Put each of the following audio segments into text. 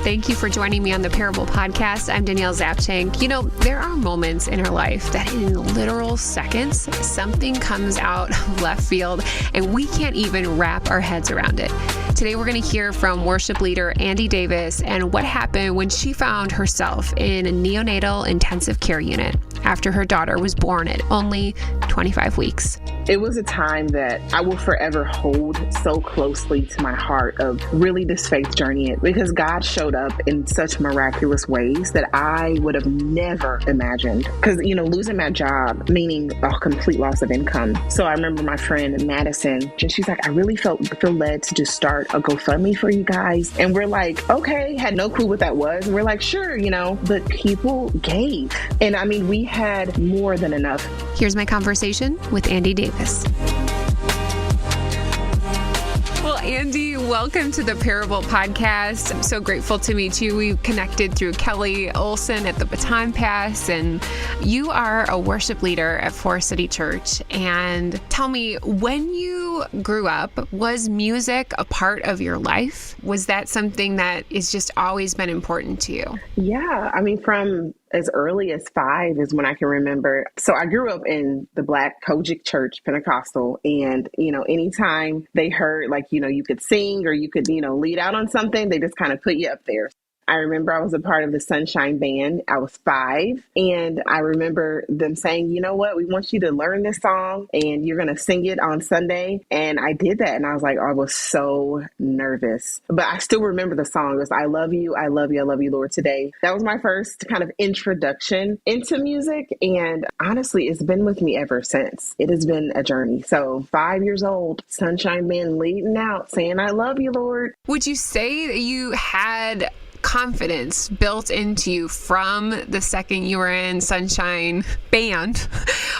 Thank you for joining me on the Parable Podcast. I'm Danielle Zapchenk. You know, there are moments in our life that in literal seconds, something comes out of left field and we can't even wrap our heads around it. Today, we're going to hear from worship leader Andy Davis and what happened when she found herself in a neonatal intensive care unit after her daughter was born at only 25 weeks. It was a time that I will forever hold so closely to my heart of really this faith journey, because God showed up in such miraculous ways that I would have never imagined. Because, you know, losing my job, meaning a complete loss of income. So I remember my friend Madison, and she's like, I really feel led to just start a GoFundMe for you guys. And we're like, okay, had no clue what that was. And we're like, sure, you know, but people gave. And I mean, we had more than enough. Here's my conversation with Andy Davis. Well, Andy, welcome to the Parable Podcast. I'm so grateful to meet you. We connected through Kelly Olson at the Baton Pass, and you are a worship leader at Forest City Church. And tell me, when you grew up, was music a part of your life? Was that something that has just always been important to you? Yeah, I mean, from as early as 5 is when I can remember. So I grew up in the Black Kojic Church, Pentecostal. And, you know, anytime they heard, like, you know, you could sing or you could, you know, lead out on something, they just kind of put you up there. I remember I was a part of the Sunshine Band. I was 5. And I remember them saying, you know what, we want you to learn this song and you're going to sing it on Sunday. And I did that. And I was like, I was so nervous. But I still remember the song. It was, I love you, I love you, I love you, Lord, today. That was my first kind of introduction into music. And honestly, it's been with me ever since. It has been a journey. So 5 years old, Sunshine Band leading out, saying, I love you, Lord. Would you say that you had confidence built into you from the second you were in Sunshine Band?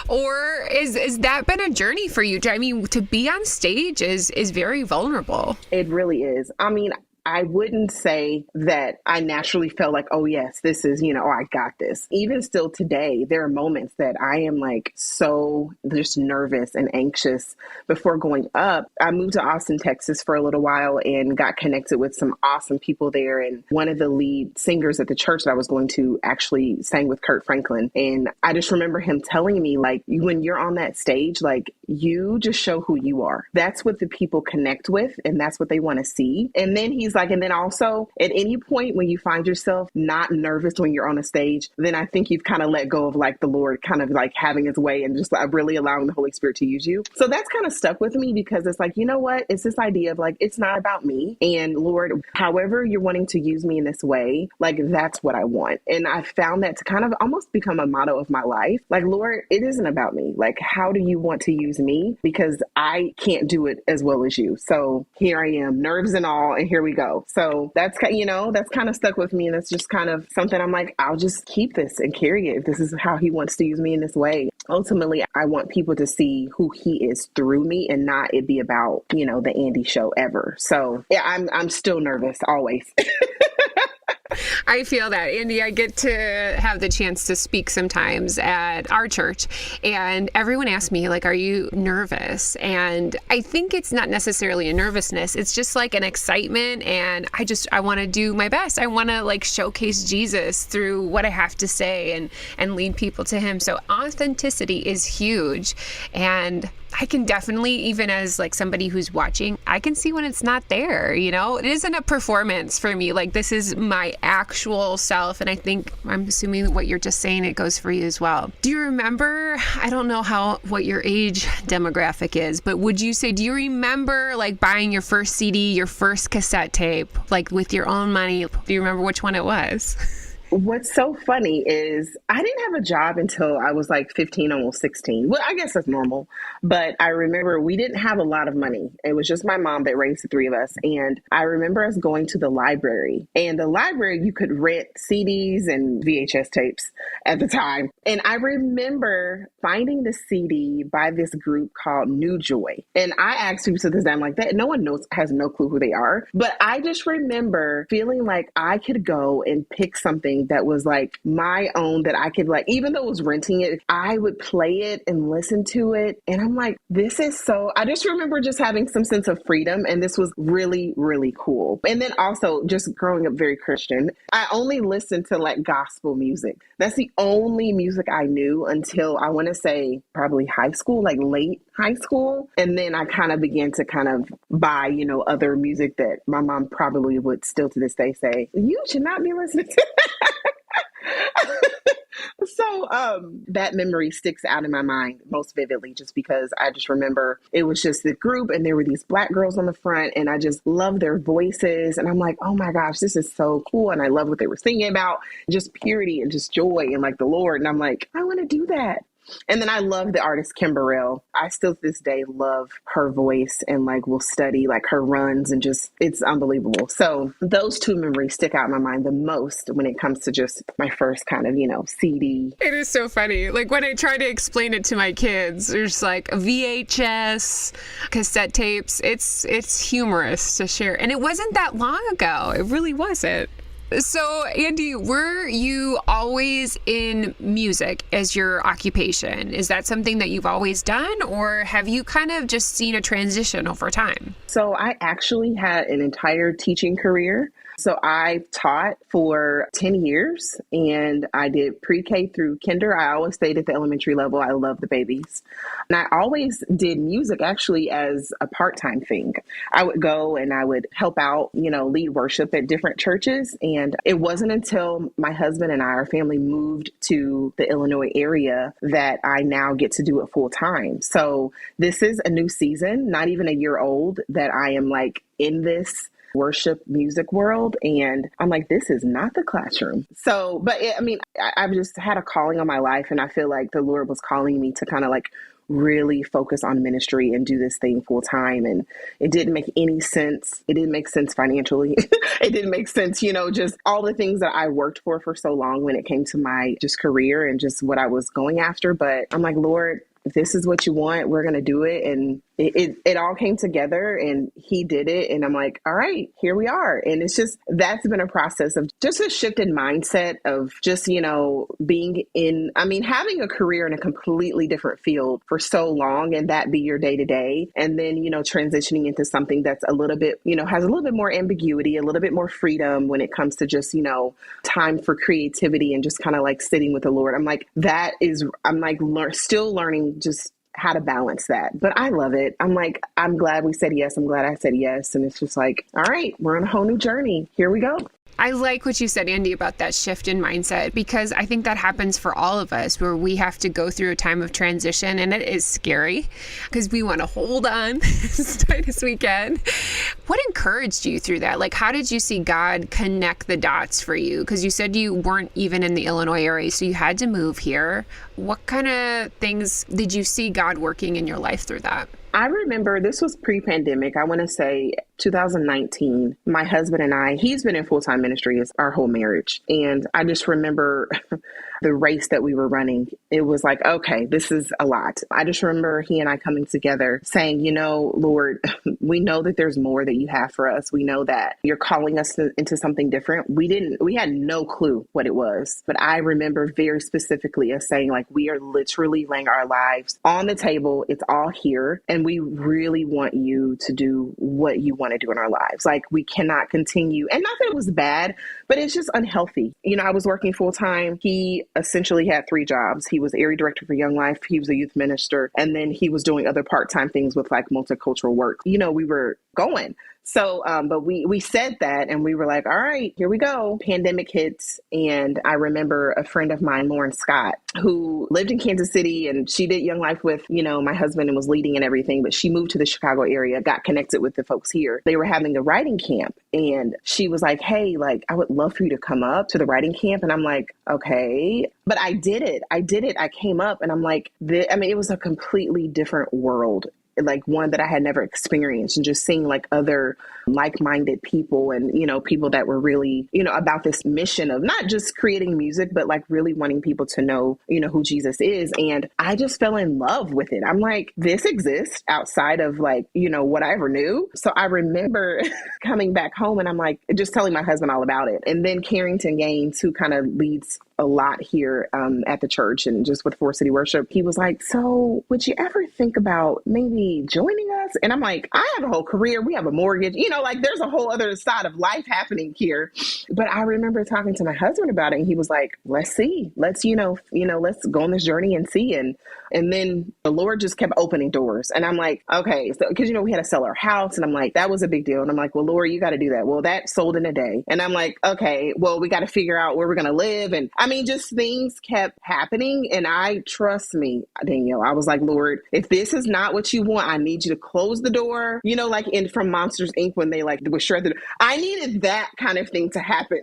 Or is that been a journey for you? I mean, to be on stage is very vulnerable. It really is. I mean, I wouldn't say that I naturally felt like, oh, yes, this is, you know, oh, I got this. Even still today, there are moments that I am like so just nervous and anxious before going up. I moved to Austin, Texas for a little while and got connected with some awesome people there. And one of the lead singers at the church that I was going to actually sang with Kurt Franklin. And I just remember him telling me, like, when you're on that stage, like, you just show who you are. That's what the people connect with. And that's what they want to see. And then he's like, and then also at any point when you find yourself not nervous when you're on a stage, then I think you've kind of let go of like the Lord kind of like having his way and just like really allowing the Holy Spirit to use you. So that's kind of stuck with me because it's like, you know what? It's this idea of like, it's not about me. And Lord, however you're wanting to use me in this way, like that's what I want. And I found that to kind of almost become a motto of my life. Like, Lord, it isn't about me. Like, how do you want to use me? Because I can't do it as well as you. So here I am, nerves and all, and here we go. So that's, you know, that's kind of stuck with me. And it's just kind of something I'm like, I'll just keep this and carry it. If this is how he wants to use me in this way. Ultimately, I want people to see who he is through me and not it be about, you know, the Andy show ever. So yeah, I'm still nervous always. I feel that, Andy. I get to have the chance to speak sometimes at our church, and everyone asks me, like, are you nervous? And I think it's not necessarily a nervousness. It's just like an excitement, and I want to do my best. I want to like showcase Jesus through what I have to say and lead people to him. So authenticity is huge. And I can definitely, even as like somebody who's watching, I can see when it's not there, you know? It isn't a performance for me. Like, this is my actual self. And I'm assuming what you're just saying, it goes for you as well. Do you remember, I don't know what your age demographic is, but do you remember like buying your first CD, your first cassette tape, like with your own money? Do you remember which one it was? What's so funny is I didn't have a job until I was like 15, almost 16. Well, I guess that's normal. But I remember we didn't have a lot of money. It was just my mom that raised the 3 of us. And I remember us going to the library. And the library, you could rent CDs and VHS tapes at the time. And I remember finding the CD by this group called New Joy. And I asked people to this day, I'm like, that no one has no clue who they are. But I just remember feeling like I could go and pick something something that was like my own, that I could like, even though it was renting it, I would play it and listen to it. And I'm like, this is so, I just remember just having some sense of freedom. And this was really, really cool. And then also just growing up very Christian, I only listened to like gospel music. That's the only music I knew until I want to say probably high school, like late high school. And then I kind of began to kind of buy, other music that my mom probably would still to this day say, you should not be listening to. So that memory sticks out in my mind most vividly, just because I just remember it was just the group and there were these Black girls on the front and I just loved their voices. And I'm like, oh my gosh, this is so cool. And I love what they were singing about, just purity and just joy and like the Lord. And I'm like, I want to do that. And then I love the artist Kim Burrell. I still to this day love her voice and like will study like her runs and just, it's unbelievable. So those two memories stick out in my mind the most when it comes to just my first kind of, CD. It is so funny. Like when I try to explain it to my kids, there's like VHS, cassette tapes. It's humorous to share. And it wasn't that long ago. It really wasn't. So, Andy, were you always in music as your occupation? Is that something that you've always done, or have you kind of just seen a transition over time? So I actually had an entire teaching career. So I taught for 10 years and I did pre-K through kinder. I always stayed at the elementary level. I love the babies. And I always did music actually as a part-time thing. I would go and I would help out, lead worship at different churches. And it wasn't until my husband and our family moved to the Illinois area that I now get to do it full time. So this is a new season, not even a year old, that I am like in this worship music world. And I'm like, this is not the classroom. So, but I've just had a calling on my life. And I feel like the Lord was calling me to kind of like really focus on ministry and do this thing full time. And it didn't make any sense. It didn't make sense financially. It didn't make sense, just all the things that I worked for so long when it came to my just career and just what I was going after. But I'm like, Lord, if this is what you want, we're going to do it. And it all came together and he did it. And I'm like, all right, here we are. And it's just, that's been a process of just a shift in mindset of just, being having a career in a completely different field for so long and that be your day to day. And then, transitioning into something that's a little bit, has a little bit more ambiguity, a little bit more freedom when it comes to just, time for creativity and just kind of like sitting with the Lord. I'm like, still learning just how to balance that. But I love it. I'm like, I'm glad we said yes. I'm glad I said yes. And it's just like, all right, we're on a whole new journey. Here we go. I like what you said, Andy, about that shift in mindset, because I think that happens for all of us where we have to go through a time of transition, and it is scary because we want to hold on as tight as we can. What encouraged you through that? Like, how did you see God connect the dots for you? Because you said you weren't even in the Illinois area, so you had to move here. What kind of things did you see God working in your life through that? I remember this was pre-pandemic. I want to say 2019. My husband and I, he's been in full-time ministry as our whole marriage. And I just remember the race that we were running. It was like, okay, this is a lot. I just remember he and I coming together saying, Lord, we know that there's more that you have for us. We know that you're calling us into something different. We had no clue what it was. But I remember very specifically us saying, like, we are literally laying our lives on the table. It's all here. And we really want you to do what you want to do in our lives. Like, we cannot continue. And not that it was bad, but it's just unhealthy. I was working full time. He essentially had 3 jobs. He was area director for Young Life. He was a youth minister. And then he was doing other part-time things with like multicultural work. We were going. So, but we said that and we were like, all right, here we go. Pandemic hits. And I remember a friend of mine, Lauren Scott, who lived in Kansas City and she did Young Life with, my husband and was leading and everything. But she moved to the Chicago area, got connected with the folks here. They were having a writing camp and she was like, hey, like, I would love for you to come up to the writing camp. And I'm like, okay. But I did it. I came up and I'm like, it was a completely different world. like one that I had never experienced, and just seeing like other like-minded people and, people that were really, about this mission of not just creating music, but like really wanting people to know, who Jesus is. And I just fell in love with it. I'm like, this exists outside of like, what I ever knew. So I remember coming back home and I'm like, just telling my husband all about it. And then Carrington Gaines, who kind of leads a lot here at the church and just with Four City Worship, he was like, so would you ever think about maybe joining us? And I'm like, I have a whole career. We have a mortgage, like there's a whole other side of life happening here. But I remember talking to my husband about it, and he was like, let's see, let's go on this journey and see. And then the Lord just kept opening doors. And I'm like, okay, so because, we had to sell our house. And I'm like, that was a big deal. And I'm like, well, Lord, you got to do that. Well, that sold in a day. And I'm like, okay, well, we got to figure out where we're going to live. And I mean, just things kept happening. And trust me, Danielle, I was like, Lord, if this is not what you want, I need you to close the door, like from Monsters, Inc. when they like would shred the door. I needed that kind of thing to happen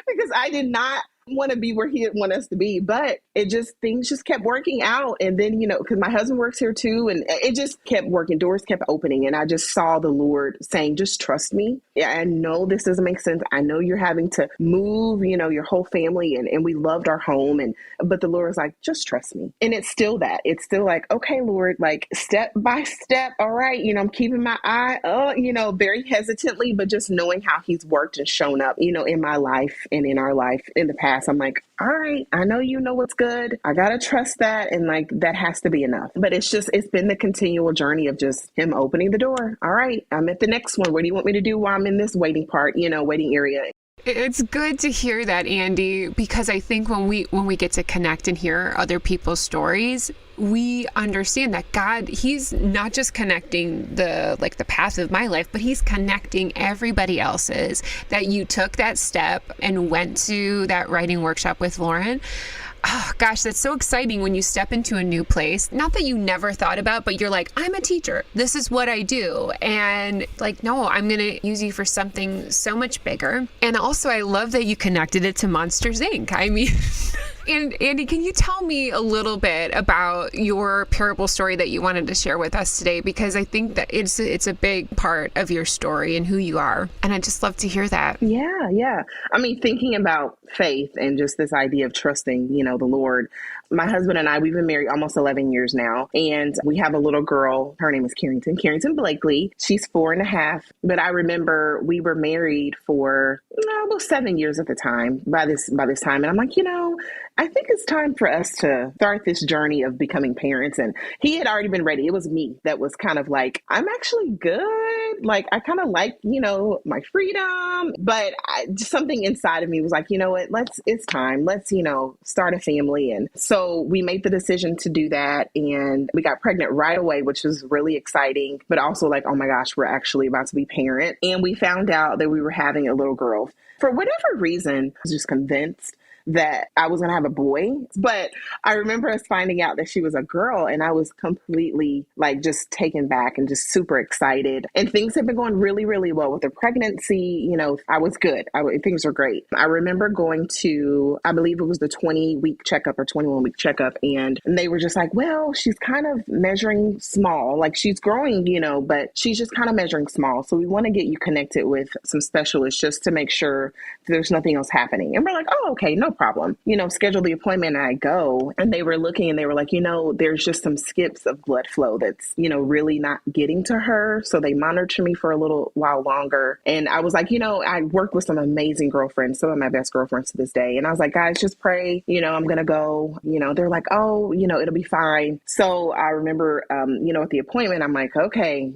because I did not want to be where he didn't want us to be, but things just kept working out. And then, because my husband works here too, and it just kept working, doors kept opening. And I just saw the Lord saying, just trust me. Yeah, I know this doesn't make sense. I know you're having to move, your whole family, and we loved our home. But the Lord was like, just trust me. And it's still that. It's still like, okay, Lord, like step by step. All right. I'm keeping my eye up, very hesitantly, but just knowing how he's worked and shown up, in my life and in our life in the past. I'm like, all right, I know what's good. I got to trust that. And like, that has to be enough. But it's been the continual journey of just him opening the door. All right, I'm at the next one. What do you want me to do while I'm in this waiting area? It's good to hear that, Andy, because I think when we get to connect and hear other people's stories, we understand that God, he's not just connecting the path of my life, but he's connecting everybody else's, that you took that step and went to that writing workshop with Lauren. Oh, gosh, that's so exciting when you step into a new place. Not that you never thought about, but you're like, I'm a teacher. This is what I do. And like, no, I'm going to use you for something so much bigger. And also, I love that you connected it to Monsters, Inc. I mean, and Andy, can you tell me a little bit about your parable story that you wanted to share with us today? Because I think that it's a big part of your story and who you are. And I'd just love to hear that. Yeah. I mean, thinking about faith and just this idea of trusting, the Lord. My husband and I, we've been married almost 11 years now, and we have a little girl. Her name is Carrington Blakely. She's 4.5. But I remember we were married for almost 7 years at the time by this time. And I'm like, I think it's time for us to start this journey of becoming parents. And he had already been ready. It was me that was kind of like, I'm actually good. Like, I kind of like, my freedom. But something inside of me was like, you know what, it's time. Let's, start a family. And so we made the decision to do that. And we got pregnant right away, which was really exciting. But also like, oh my gosh, we're actually about to be parent. And we found out that we were having a little girl. For whatever reason, I was just convinced that I was going to have a boy. But I remember us finding out that she was a girl, and I was completely like just taken back and just super excited. And things have been going really, really well with the pregnancy. I was good. Things were great. I remember going to, I believe it was the 20-week checkup or 21-week checkup. And they were just like, well, she's kind of measuring small, like she's growing, but she's just kind of measuring small. So we want to get you connected with some specialists just to make sure there's nothing else happening. And we're like, oh, okay, no problem. Schedule the appointment, and I go, and they were looking, and they were like, there's just some skips of blood flow that's, really not getting to her. So they monitored me for a little while longer. And I was like, I work with some amazing girlfriends, some of my best girlfriends to this day. And I was like, guys, just pray, I'm going to go, they're like, oh, it'll be fine. So I remember, at the appointment, I'm like, okay,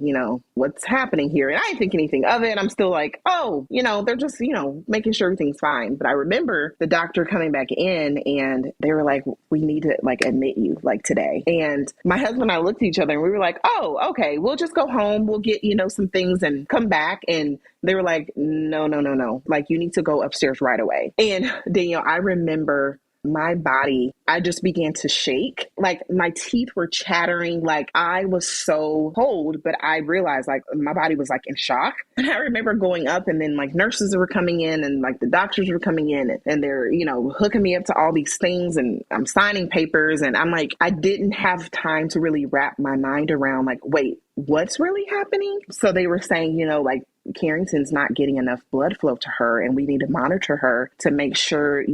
what's happening here? And I didn't think anything of it. I'm still like, oh, they're just, making sure everything's fine. But I remember the doctor coming back in, and they were like, we need to like admit you like today. And my husband and I looked at each other, and we were like, oh, okay, we'll just go home. We'll get, some things and come back. And they were like, no. Like, you need to go upstairs right away. And Danielle, I remember my body, I just began to shake. Like my teeth were chattering. Like I was so cold, but I realized like my body was like in shock. And I remember going up and then like nurses were coming in and like the doctors were coming in and they're, hooking me up to all these things and I'm signing papers. And I'm like, I didn't have time to really wrap my mind around like, wait, what's really happening? So they were saying, like Carrington's not getting enough blood flow to her and we need to monitor her to make sure,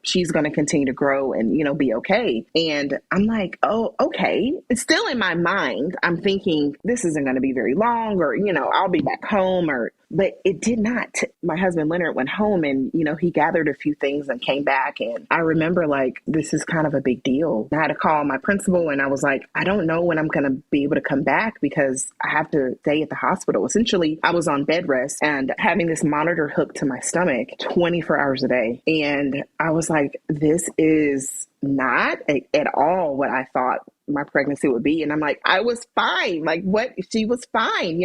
she's going to continue to grow and, be okay. And I'm like, oh, okay. It's still in my mind. I'm thinking this isn't going to be very long or, I'll be back home but it did not. My husband, Leonard, went home and, he gathered a few things and came back. And I remember like, this is kind of a big deal. I had to call my principal and I was like, I don't know when I'm going to be able to come back because I have to stay at the hospital. Essentially, I was on bed rest and having this monitor hooked to my stomach 24 hours a day. And I was like, this is not at all what I thought my pregnancy would be. And I'm like, I was fine. Like what? She was fine,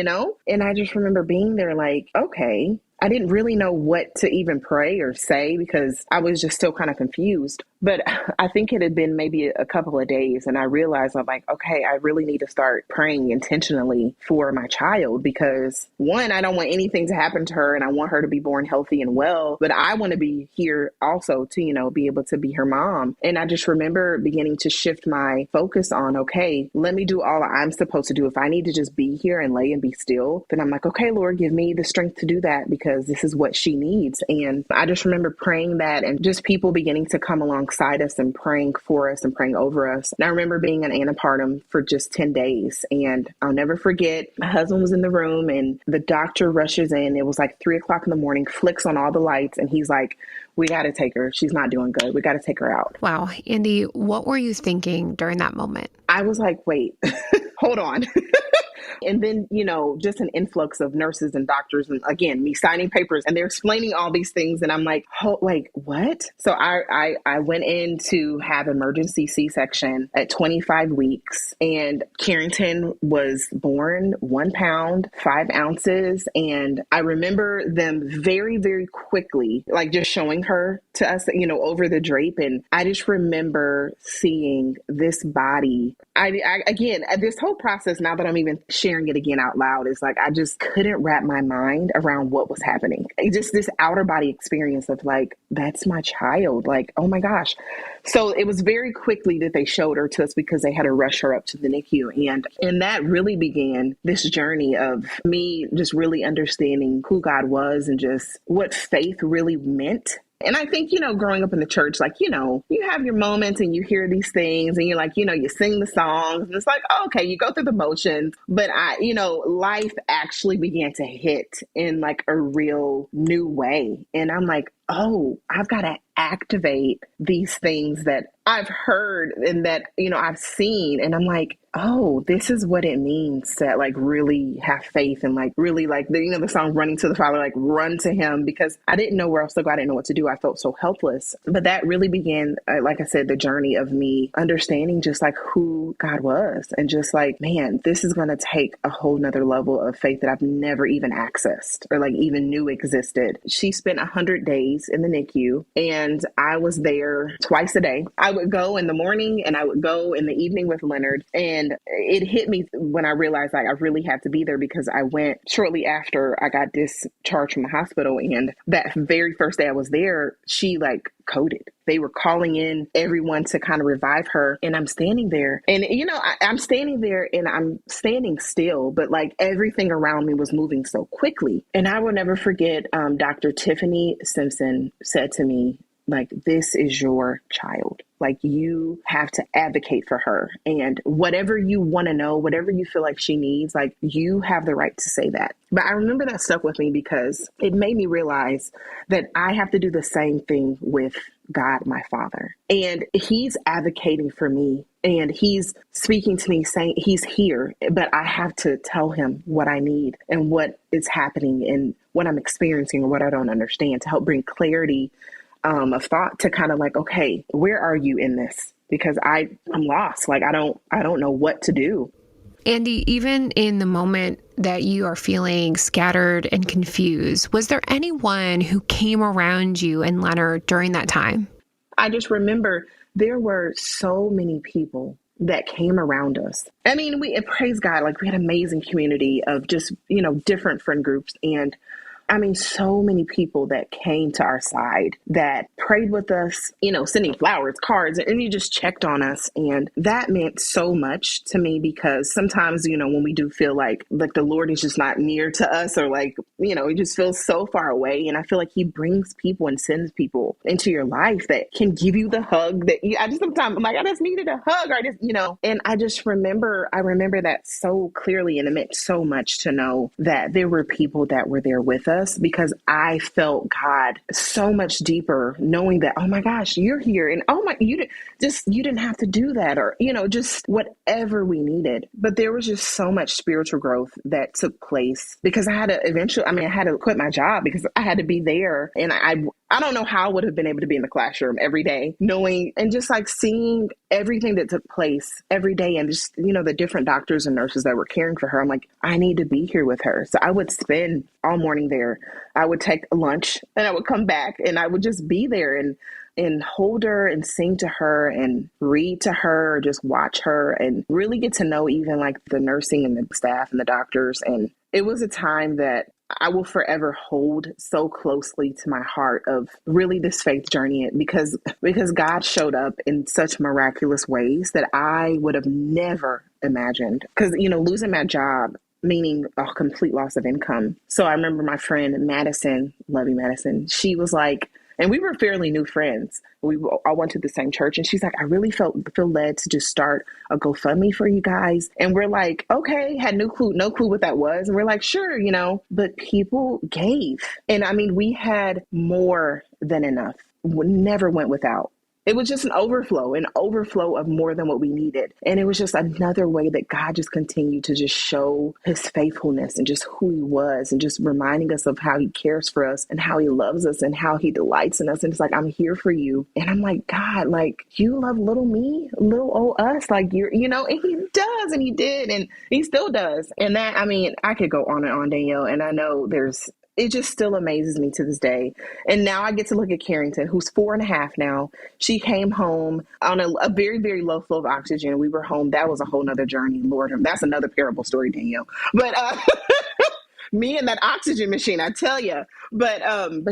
And I just remember being there like, okay. I didn't really know what to even pray or say because I was just still kind of confused. But I think it had been maybe a couple of days and I realized I'm like, okay, I really need to start praying intentionally for my child because one, I don't want anything to happen to her and I want her to be born healthy and well, but I want to be here also to, be able to be her mom. And I just remember beginning to shift my focus on, okay, let me do all I'm supposed to do. If I need to just be here and lay and be still, then I'm like, okay, Lord, give me the strength to do that because this is what she needs. And I just remember praying that and just people beginning to come alongside us and praying for us and praying over us. And I remember being in antepartum for just 10 days. And I'll never forget, my husband was in the room and the doctor rushes in. It was like 3:00 in the morning, flicks on all the lights. And he's like, we got to take her. She's not doing good. We got to take her out. Wow. Andy, what were you thinking during that moment? I was like, wait, hold on. And then, just an influx of nurses and doctors. And again, me signing papers and they're explaining all these things. And I'm like, oh, wait, what? So I went in to have emergency C-section at 25 weeks and Carrington was born 1 pound, 5 ounces. And I remember them very, very quickly, like just showing her to us, over the drape. And I just remember seeing this body. Again, this whole process, now that I'm even sharing it again out loud, is like, I just couldn't wrap my mind around what was happening. Just this outer body experience of like, that's my child. Like, oh my gosh. So it was very quickly that they showed her to us because they had to rush her up to the NICU. And that really began this journey of me just really understanding who God was and just what faith really meant. And I think, growing up in the church, like, you have your moments and you hear these things and you're like, you sing the songs and it's like, oh, okay, you go through the motions. But life actually began to hit in like a real new way. And I'm like, oh, I've got to activate these things that I've heard and that, I've seen. And I'm like, oh, this is what it means to like really have faith and like really like the song Running to the Father, like run to him, because I didn't know where else to go. I didn't know what to do. I felt so helpless. But that really began, like I said, the journey of me understanding just like who God was and just like, man, this is going to take a whole nother level of faith that I've never even accessed or like even knew existed. She spent 100 days in the NICU and I was there twice a day. I would go in the morning and I would go in the evening with Leonard. And it hit me when I realized like I really had to be there because I went shortly after I got discharged from the hospital. And that very first day I was there, she like coded. They were calling in everyone to kind of revive her. And I'm standing there and, I'm standing there and I'm standing still, but like everything around me was moving so quickly. And I will never forget, Dr. Tiffany Simpson said to me, like, this is your child. Like, you have to advocate for her. And whatever you want to know, whatever you feel like she needs, like, you have the right to say that. But I remember that stuck with me because it made me realize that I have to do the same thing with God, my Father. And he's advocating for me. And he's speaking to me saying he's here, but I have to tell him what I need and what is happening and what I'm experiencing or what I don't understand to help bring clarity of thought to kind of like, okay, where are you in this? Because I'm lost. Like, I don't know what to do. Andy, even in the moment that you are feeling scattered and confused, was there anyone who came around you and Leonard during that time? I just remember there were so many people that came around us. I mean, and praise God, like we had an amazing community of just, different friend groups. And I mean, so many people that came to our side that prayed with us, sending flowers, cards, and you just checked on us. And that meant so much to me because sometimes, when we do feel like the Lord is just not near to us or he just feels so far away. And I feel like he brings people and sends people into your life that can give you the hug that sometimes I'm like, I just needed a hug. And I remember that so clearly. And it meant so much to know that there were people that were there with us because I felt God so much deeper knowing that, oh my gosh, you're here. And you didn't have to do that or, just whatever we needed. But there was just so much spiritual growth that took place because I had to quit my job because I had to be there. And I don't know how I would have been able to be in the classroom every day, knowing and just like seeing everything that took place every day and just, the different doctors and nurses that were caring for her. I'm like, I need to be here with her. So I would spend all morning there. I would take lunch and I would come back and I would just be there and hold her and sing to her and read to her or just watch her and really get to know even like the nursing and the staff and the doctors. And it was a time that I will forever hold so closely to my heart of really this faith journey because God showed up in such miraculous ways that I would have never imagined. Because, losing my job, meaning a complete loss of income. So I remember my friend Madison, love you, Madison. She was like, and we were fairly new friends. We all went to the same church. And she's like, I really feel led to just start a GoFundMe for you guys. And we're like, okay, had no clue what that was. And we're like, sure, but people gave. And I mean, we had more than enough. We never went without. It was just an overflow of more than what we needed. And it was just another way that God just continued to just show his faithfulness and just who he was and just reminding us of how he cares for us and how he loves us and how he delights in us. And it's like, I'm here for you. And I'm like, God, like you love little me, little old us, like and he does and he did and he still does. And that, I mean, I could go on and on, Danielle, and I know it just still amazes me to this day. And now I get to look at Carrington, who's 4.5 now. She came home on a very, very low flow of oxygen. We were home. That was a whole nother journey. Lord, that's another parable story, Danielle. But me and that oxygen machine, I tell you. But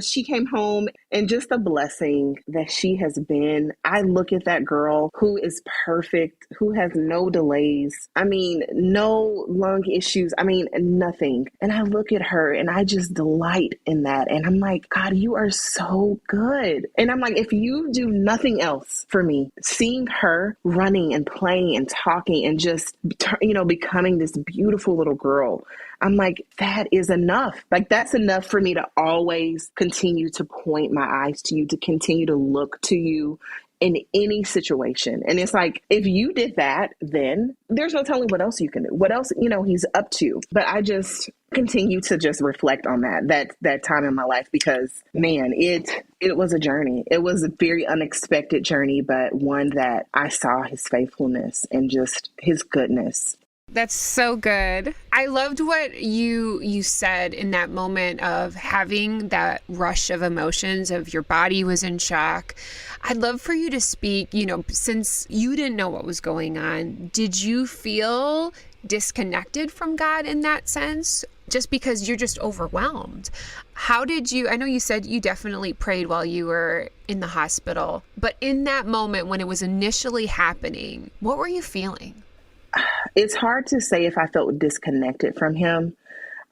she came home and just the blessing that she has been. I look at that girl who is perfect, who has no delays. I mean, no lung issues. I mean, nothing. And I look at her and I just delight in that. And I'm like, God, you are so good. And I'm like, if you do nothing else for me, seeing her running and playing and talking and just, becoming this beautiful little girl, I'm like, that is enough. Like, that's enough for me to always continue to point my eyes to you, to continue to look to you in any situation. And it's like, if you did that, then there's no telling what else you can do, what else, he's up to. But I just continue to just reflect on that time in my life because, man, it was a journey. It was a very unexpected journey, but one that I saw his faithfulness and just his goodness. That's so good. I loved what you said in that moment of having that rush of emotions of your body was in shock. I'd love for you to speak, since you didn't know what was going on, did you feel disconnected from God in that sense? Just because you're just overwhelmed. How did you, I know you said you definitely prayed while you were in the hospital, but in that moment when it was initially happening, what were you feeling? It's hard to say if I felt disconnected from him.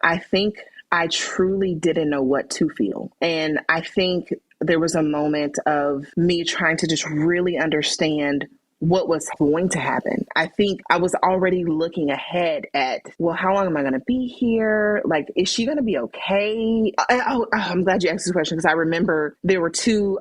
I think I truly didn't know what to feel. And I think there was a moment of me trying to just really understand what was going to happen. I think I was already looking ahead at, well, how long am I going to be here? Like, is she going to be okay? I'm glad you asked this question because I remember there were two,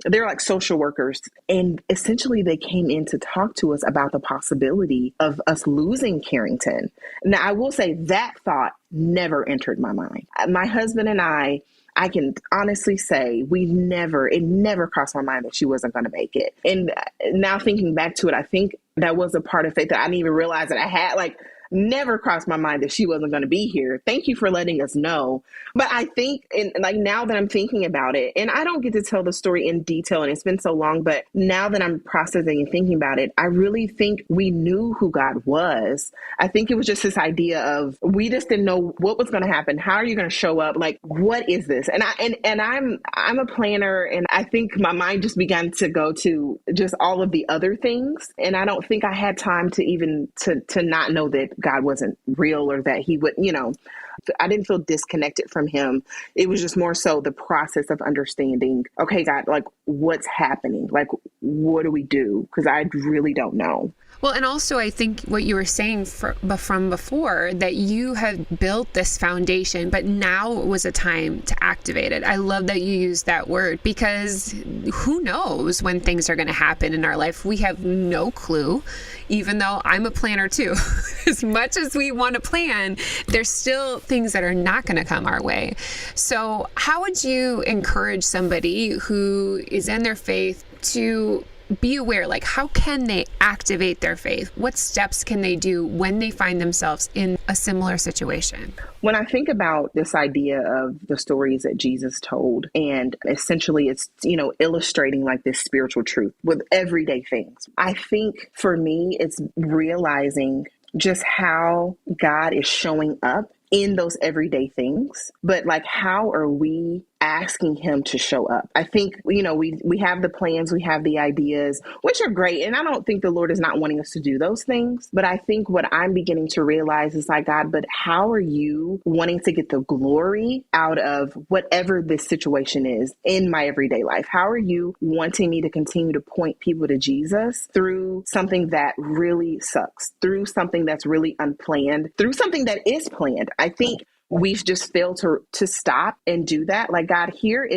they were like social workers, and essentially they came in to talk to us about the possibility of us losing Carrington. Now, I will say that thought never entered my mind. My husband and I can honestly say it never crossed my mind that she wasn't going to make it. And now thinking back to it, I think that was a part of faith that I didn't even realize that I had. Like, never crossed my mind that she wasn't going to be here. Thank you for letting us know. But I think, and like now that I'm thinking about it, and I don't get to tell the story in detail, and it's been so long, but now that I'm processing and thinking about it, I really think we knew who God was. I think it was just this idea of we just didn't know what was going to happen. How are you going to show up? Like, what is this? And I'm a planner, and I think my mind just began to go to just all of the other things. And I don't think I had time to even to not know that God wasn't real, or that he would, I didn't feel disconnected from him. It was just more so the process of understanding, okay, God, like what's happening? Like, what do we do? Because I really don't know. Well, and also I think what you were saying from before, that you have built this foundation, but now was a time to activate it. I love that you used that word, because who knows when things are going to happen in our life? We have no clue, even though I'm a planner too. As much as we want to plan, there's still things that are not going to come our way. So how would you encourage somebody who is in their faith to be aware, like how can they activate their faith? What steps can they do when they find themselves in a similar situation? When I think about this idea of the stories that Jesus told, and essentially it's, illustrating like this spiritual truth with everyday things, I think for me, it's realizing just how God is showing up in those everyday things, but like, how are we asking him to show up? I think, we have the plans, we have the ideas, which are great. And I don't think the Lord is not wanting us to do those things. But I think what I'm beginning to realize is like, God, but how are you wanting to get the glory out of whatever this situation is in my everyday life? How are you wanting me to continue to point people to Jesus through something that really sucks, through something that's really unplanned, through something that is planned? I think we've just failed to stop and do that. Like, God, here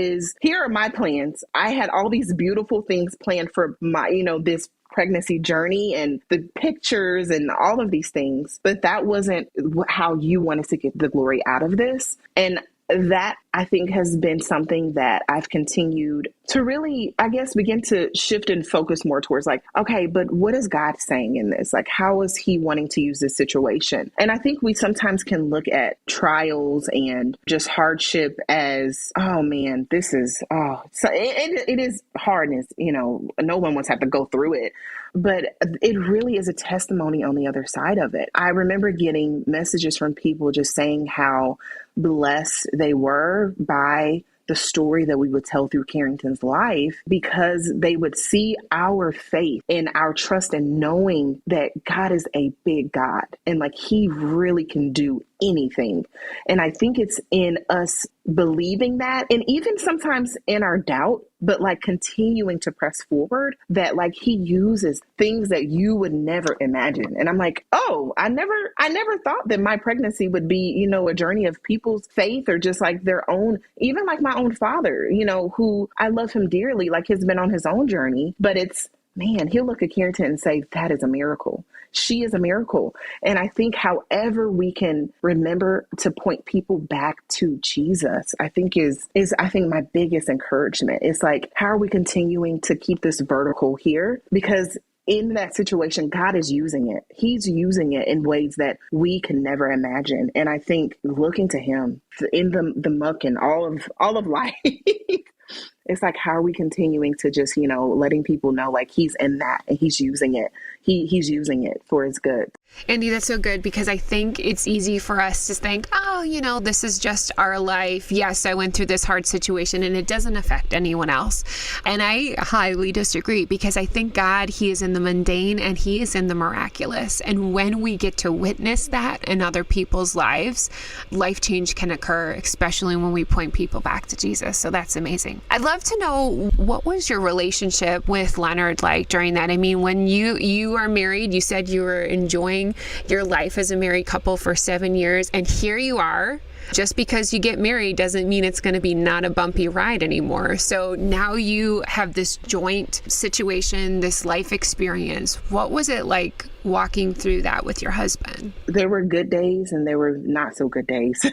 are my plans. I had all these beautiful things planned for my, this pregnancy journey and the pictures and all of these things, but that wasn't how you wanted to get the glory out of this. And that, I think, has been something that I've continued to really, I guess, begin to shift and focus more towards like, okay, but what is God saying in this? Like, how is he wanting to use this situation? And I think we sometimes can look at trials and just hardship as, oh man, this is, so it is hard. And it's, no one wants to have to go through it. But it really is a testimony on the other side of it. I remember getting messages from people just saying how blessed they were by the story that we would tell through Carrington's life, because they would see our faith and our trust in knowing that God is a big God and like he really can do anything. And I think it's in us believing that, and even sometimes in our doubt, but like continuing to press forward, that like he uses things that you would never imagine. And I'm like, oh, I never thought that my pregnancy would be, a journey of people's faith, or just like their own, even like my own father, who I love him dearly, like has been on his own journey, but it's, man, he'll look at Carrington and say, that is a miracle. She is a miracle. And I think however we can remember to point people back to Jesus, I think is I think my biggest encouragement. It's like, how are we continuing to keep this vertical here? Because in that situation, God is using it. He's using it in ways that we can never imagine. And I think looking to him in the muck and all of life, it's like, how are we continuing to just, letting people know like he's in that and he's using it. He's using it for his good. Andy, that's so good, because I think it's easy for us to think, oh, this is just our life. Yes, I went through this hard situation and it doesn't affect anyone else. And I highly disagree, because I think God, he is in the mundane and he is in the miraculous. And when we get to witness that in other people's lives, life change can occur, especially when we point people back to Jesus. So that's amazing. I'd love to know, what was your relationship with Leonard like during that? I mean, when you are married, you said you were enjoying your life as a married couple for 7 years, and here you are. Just because you get married doesn't mean it's going to be not a bumpy ride anymore. So now you have this joint situation, this life experience. What was it like walking through that with your husband? There were good days and there were not so good days.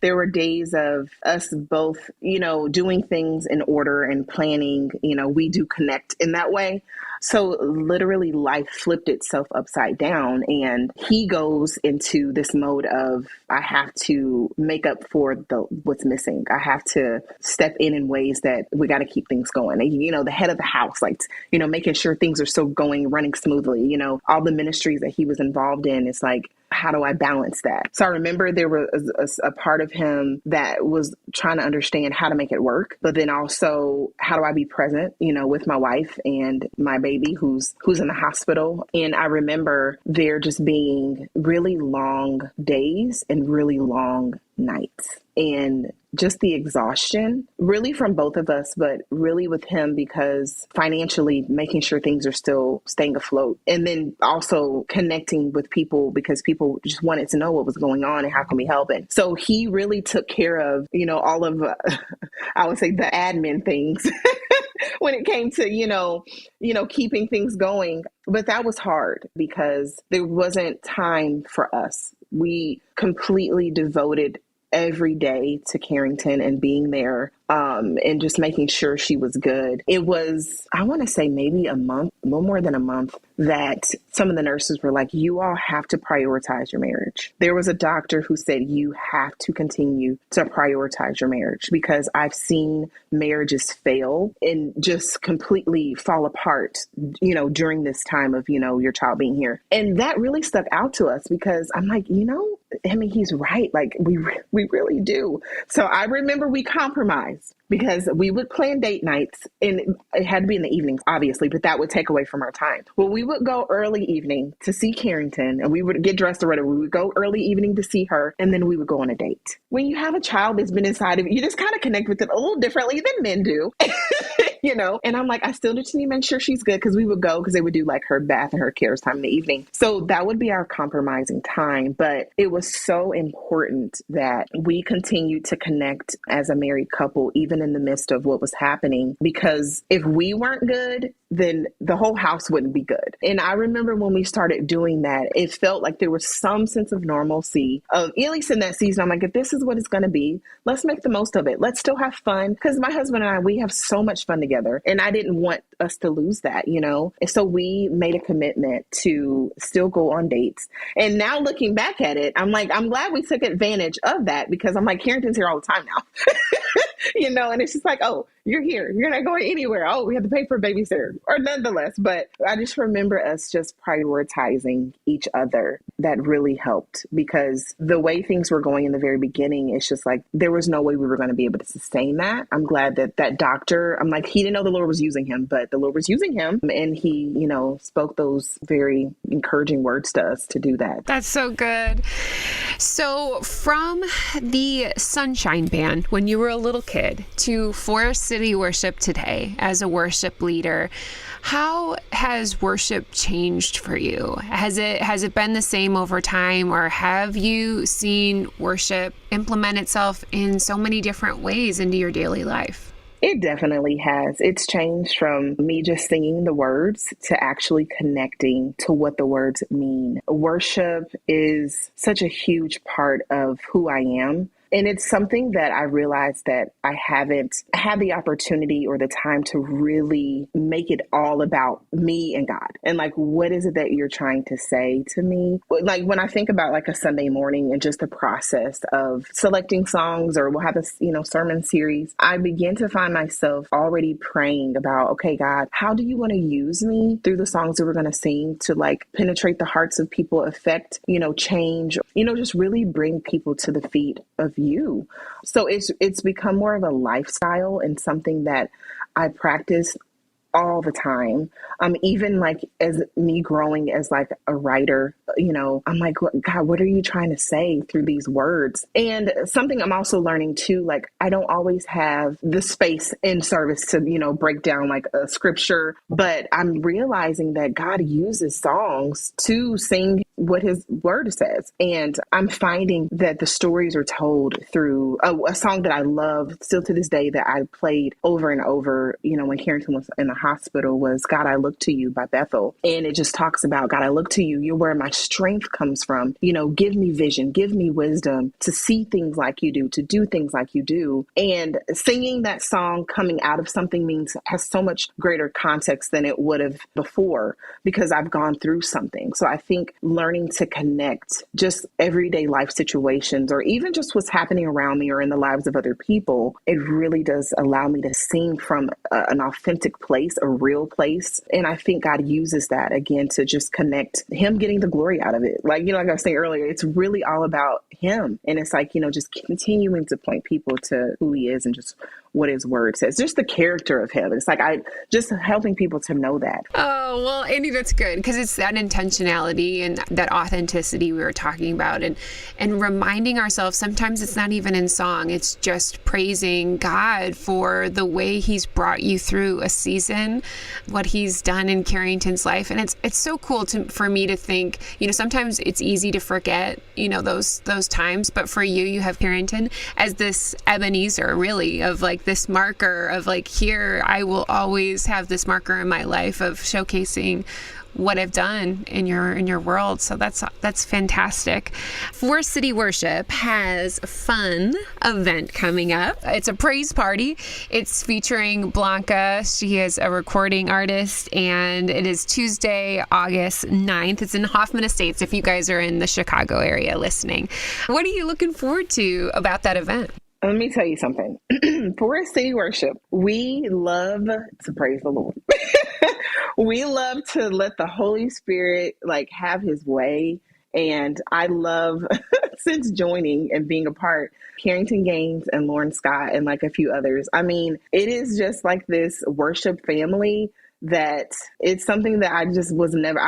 There were days of us both, doing things in order and planning. We do connect in that way. So literally life flipped itself upside down, and he goes into this mode of, I have to make up for what's missing. I have to step in ways that we got to keep things going. And, the head of the house, like, making sure things are still running smoothly, all the ministries that he was involved in. It's like, how do I balance that? So I remember there was a part of him that was trying to understand how to make it work, but then also how do I be present, with my wife and my baby who's in the hospital. And I remember there just being really long days and really long nights, and just the exhaustion really from both of us, but really with him because financially making sure things are still staying afloat, and then also connecting with people because people just wanted to know what was going on and how can we help it. So he really took care of, all of, I would say the admin things when it came to, keeping things going. But that was hard because there wasn't time for us. We completely devoted every day to Carrington and being there, and just making sure she was good. It was, I want to say maybe a month, no more than a month, that some of the nurses were like, you all have to prioritize your marriage. There was a doctor who said, you have to continue to prioritize your marriage, because I've seen marriages fail and just completely fall apart, during this time of, your child being here. And that really stuck out to us because I'm like, he's right. Like we really do. So I remember we compromised because we would plan date nights, and it had to be in the evenings, obviously, but that would take away from our time. Well, we would go early evening to see Carrington, and we would get dressed or whatever. We would go early evening to see her, and then we would go on a date. When you have a child that's been inside of you, just kind of connect with it a little differently than men do. And I'm like, I still just need to make sure she's good, because we would go because they would do like her bath and her cares time in the evening. So that would be our compromising time. But it was so important that we continued to connect as a married couple, even in the midst of what was happening, because if we weren't good, then the whole house wouldn't be good. And I remember when we started doing that, it felt like there was some sense of normalcy of, at least in that season, I'm like, if this is what it's going to be, let's make the most of it. Let's still have fun. Because my husband and I, we have so much fun together. And I didn't want us to lose that, And so we made a commitment to still go on dates. And now looking back at it, I'm like, I'm glad we took advantage of that, because I'm like, Carrington's here all the time now. And it's just like, oh, you're here. You're not going anywhere. Oh, we have to pay for a babysitter, or nonetheless. But I just remember us just prioritizing each other. That really helped, because the way things were going in the very beginning, it's just like, there was no way we were going to be able to sustain that. I'm glad that doctor, I'm like, he didn't know the Lord was using him, but the Lord was using him. And he, spoke those very encouraging words to us to do that. That's so good. So from the Sunshine Band, when you were a little kid, to Forest City Worship today as a worship leader, how has worship changed for you? Has it been the same over time, or have you seen worship implement itself in so many different ways into your daily life? It definitely has. It's changed from me just singing the words to actually connecting to what the words mean. Worship is such a huge part of who I am. And it's something that I realized that I haven't had the opportunity or the time to really make it all about me and God. And like, what is it that you're trying to say to me? Like when I think about like a Sunday morning and just the process of selecting songs, or we'll have a sermon series, I begin to find myself already praying about, okay, God, how do you want to use me through the songs that we're going to sing to like penetrate the hearts of people, affect, change, just really bring people to the feet of you. So it's become more of a lifestyle and something that I practice all the time. Even like as me growing as like a writer, I'm like, God, what are you trying to say through these words? And something I'm also learning too, like I don't always have the space in service to, break down like a scripture, but I'm realizing that God uses songs to sing what his word says. And I'm finding that the stories are told through a song that I love still to this day that I played over and over, when Carrington was in the hospital was God, I Look to You by Bethel. And it just talks about, God, I look to you. You're where my strength comes from. Give me vision, give me wisdom to see things like you do, to do things like you do. And singing that song coming out of something has so much greater context than it would have before, because I've gone through something. So I think learning to connect just everyday life situations, or even just what's happening around me or in the lives of other people, it really does allow me to sing from an authentic place, a real place. And I think God uses that again to just connect, him getting the glory out of it. Like I was saying earlier, it's really all about him. And it's like, just continuing to point people to who he is and just what his word says, just the character of him. It's like just helping people to know that. Oh, well, Andy, that's good, because it's that intentionality and that authenticity we were talking about, and reminding ourselves sometimes it's not even in song. It's just praising God for the way he's brought you through a season, what he's done in Carrington's life. And it's so cool for me to think, sometimes it's easy to forget, those times, but for you have Carrington as this Ebenezer, really, of like this marker of like, here, I will always have this marker in my life of showcasing what I've done in your world. So that's fantastic. Forest City Worship has a fun event coming up. It's a praise party. It's featuring Blanca. She is a recording artist, and it is Tuesday, August 9th. It's in Hoffman Estates if you guys are in the Chicago area listening. What are you looking forward to about that event? Let me tell you something. Forest City Worship, we love to praise the Lord. We love to let the Holy Spirit have his way. And I love, since joining and being a part, Carrington Gaines and Lauren Scott and a few others. I mean, it is just like this worship family that it's something that I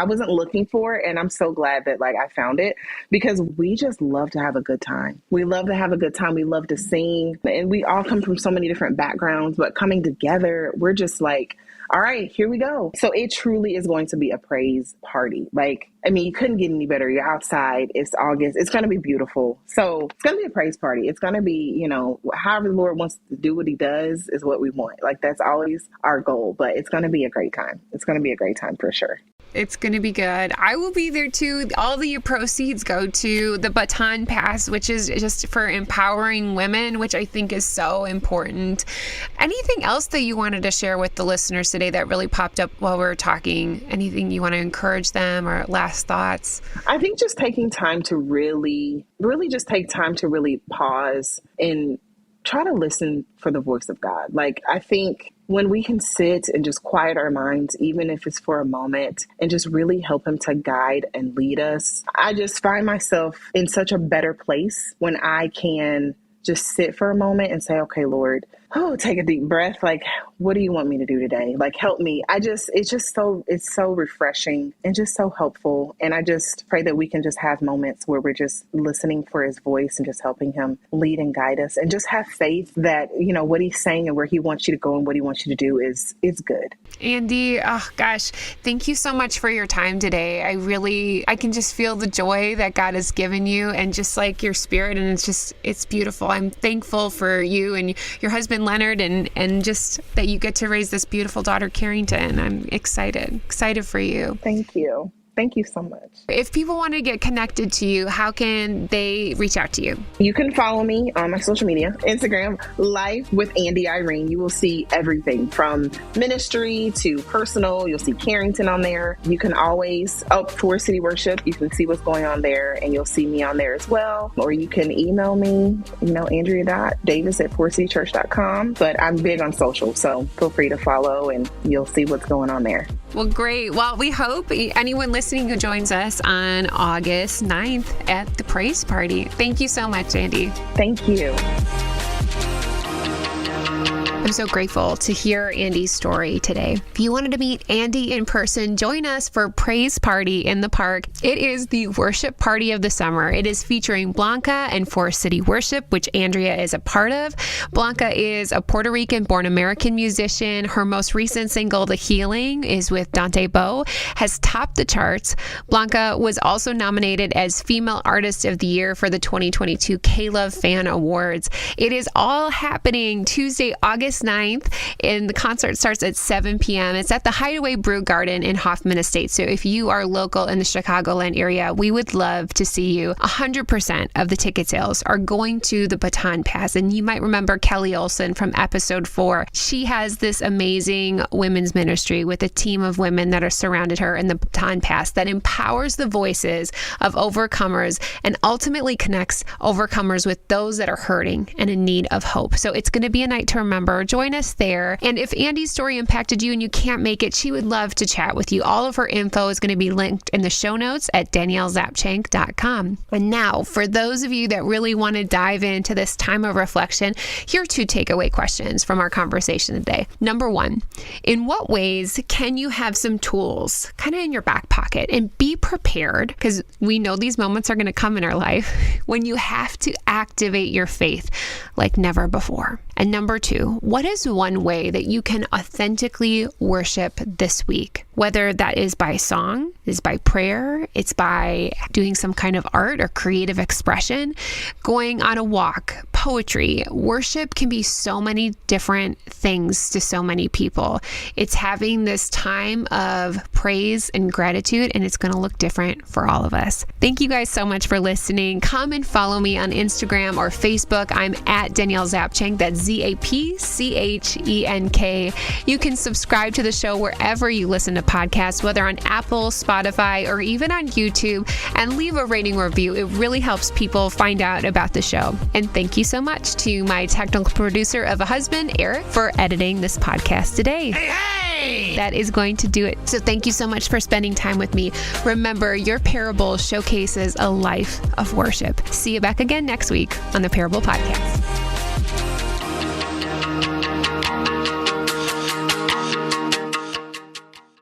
wasn't looking for. And I'm so glad that I found it, because we just love to have a good time. We love to have a good time. We love to sing, and we all come from so many different backgrounds, but coming together, we're just all right, here we go. So it truly is going to be a praise party. You couldn't get any better. You're outside. It's August. It's going to be beautiful. So it's going to be a praise party. It's going to be, however the Lord wants to do what he does is what we want. That's always our goal, but it's going to be a great time. It's going to be a great time for sure. It's going to be good. I will be there too. All the proceeds go to the Baton Pass, which is just for empowering women, which I think is so important. Anything else that you wanted to share with the listeners today that really popped up while we were talking? Anything you want to encourage them, or last thoughts? I think just taking time to really just take time to really pause and try to listen for the voice of God. I think when we can sit and just quiet our minds, even if it's for a moment, and just really help him to guide and lead us, I just find myself in such a better place when I can just sit for a moment and say, okay, Lord, take a deep breath. What do you want me to do today? Help me. It's so refreshing and just so helpful. And I just pray that we can just have moments where we're just listening for his voice and just helping him lead and guide us, and just have faith that, what he's saying and where he wants you to go and what he wants you to do is good. Andy, oh gosh, thank you so much for your time today. I can just feel the joy that God has given you, and just your spirit. And it's beautiful. I'm thankful for you and your husband, Leonard, and just that you get to raise this beautiful daughter, Carrington. I'm excited for you. Thank you. Thank you so much. If people want to get connected to you, how can they reach out to you? You can follow me on my social media, Instagram, Life with Andy Irene. You will see everything from ministry to personal. You'll see Carrington on there. You can always, Forest City Worship, you can see what's going on there, and you'll see me on there as well. Or you can email me, Andrea.davis@forestcitychurch.com. But I'm big on social, so feel free to follow and you'll see what's going on there. Well, great. Well, we hope anyone listening who joins us on August 9th at the praise party. Thank you so much, Andy. Thank you. I'm so grateful to hear Andy's story today. If you wanted to meet Andy in person, join us for Praise Party in the Park. It is the worship party of the summer. It is featuring Blanca and Forest City Worship, which Andrea is a part of. Blanca is a Puerto Rican-born American musician. Her most recent single, The Healing, is with Dante Bowe, has topped the charts. Blanca was also nominated as Female Artist of the Year for the 2022 K-Love Fan Awards. It is all happening Tuesday, August August 9th, and the concert starts at 7 p.m. It's at the Hideaway Brew Garden in Hoffman Estates. So if you are local in the Chicagoland area, we would love to see you. 100% of the ticket sales are going to the Baton Pass. And you might remember Kelly Olson from episode 4. She has this amazing women's ministry with a team of women that are surrounded her in the Baton Pass that empowers the voices of overcomers and ultimately connects overcomers with those that are hurting and in need of hope. So it's going to be a night to remember. Join us there. And if Andy's story impacted you and you can't make it, she would love to chat with you. All of her info is going to be linked in the show notes at daniellezapchenk.com. And now, for those of you that really want to dive into this time of reflection, here are 2 takeaway questions from our conversation today. Number 1, in what ways can you have some tools kind of in your back pocket and be prepared, because we know these moments are going to come in our life when you have to activate your faith like never before? And number 2, what is one way that you can authentically worship this week? Whether that is by song, is by prayer, it's by doing some kind of art or creative expression, going on a walk, poetry. Worship can be so many different things to so many people. It's having this time of praise and gratitude, and it's going to look different for all of us. Thank you guys so much for listening. Come and follow me on Instagram or Facebook. I'm at Danielle Zapchenk. That's Zapchenk. You can subscribe to the show wherever you listen to podcasts, whether on Apple, Spotify, or even on YouTube, and leave a rating or review. It really helps people find out about the show. And thank you so much to my technical producer of a husband, Eric, for editing this podcast today. Hey! That is going to do it. So thank you so much for spending time with me. Remember, your parable showcases a life of worship. See you back again next week on the Parable Podcast.